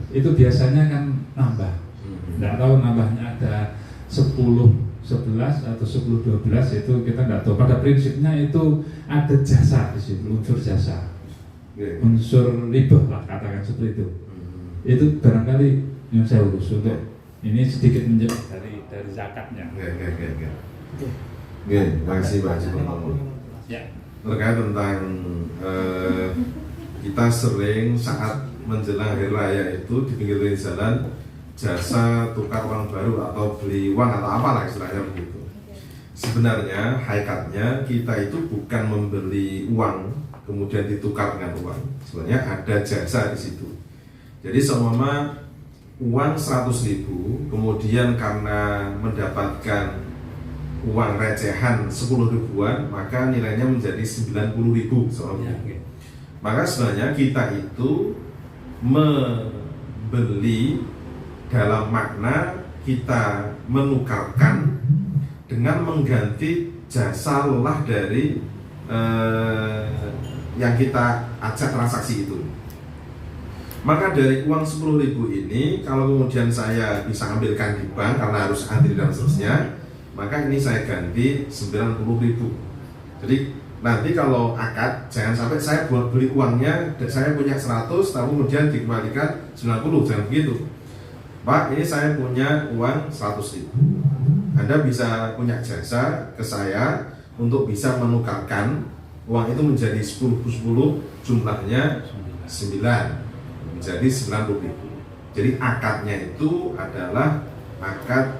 Itu biasanya kan nambah, nggak tahu nambahnya ada 10, 11 atau 10, 12 itu kita nggak tahu. Pada prinsipnya itu ada jasa di situ, unsur jasa, unsur ribah lah katakan seperti itu. Itu barangkali yang saya urus untuk ini sedikit menjawab dari zakatnya. Terima kasih Pak Haji. Ya. Terkait tentang kita sering saat menjelang hari raya itu di pinggir jalan jasa tukar uang baru atau beli uang atau apalah istilahnya begitu. Sebenarnya hakikatnya kita itu bukan membeli uang kemudian ditukar dengan uang. Sebenarnya ada jasa di situ. Jadi seumpama uang 100.000 kemudian karena mendapatkan uang recehan 10.000-an maka nilainya menjadi 90.000 maka sebenarnya kita itu membeli dalam makna kita menukarkan dengan mengganti jasa lelah dari yang kita ajak transaksi itu. Maka dari uang 10.000 ini, kalau kemudian saya bisa ambilkan di bank karena harus antri dan seterusnya, maka ini saya ganti 90.000. Jadi nanti kalau akad, jangan sampai saya buat beli uangnya dan saya punya 100 tapi kemudian dikembalikan 90, jangan begitu. Pak, ini saya punya uang 100.000. Anda bisa punya jasa ke saya untuk bisa menukarkan uang itu menjadi 10 jumlahnya 9 menjadi 90.000. Jadi akadnya itu adalah akad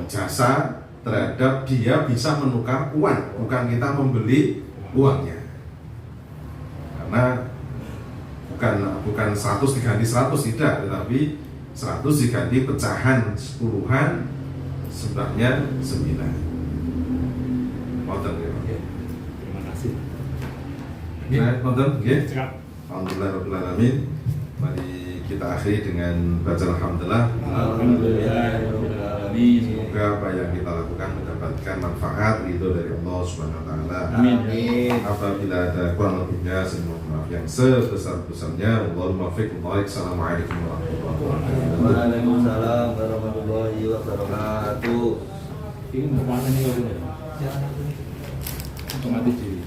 jasa terhadap dia bisa menukar uang, bukan kita membeli uangnya. Karena bukan 100 diganti 100 tidak, tetapi 100 diganti pecahan 10-an sebabnya 9. Wonten ya. Terima kasih. Wonten nggih. Alhamdulillah rabbil alamin. Mari kita akhiri dengan baca alhamdulillah. Alhamdulillahirobbilalamin. Semoga apa yang kita lakukan mendapatkan manfaat ridho dari Allah Subhanahu wa taala. Amin. Apabila ada kurang lebihnya, saya mohon maaf yang sebesar-besarnya. Allahumma fiqh. Assalamualaikum warahmatullahi wabarakatuh. Waalaikumsalam warahmatullahi wabarakatuh. Ini kemana nih kalau otomatis diri.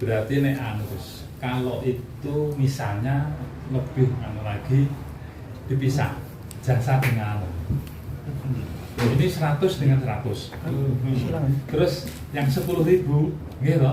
Berarti nek Gus, kalau itu misalnya lebih lagi dipisah jasa dengan ini 100 dengan 100. Terus yang 10.000 gitu.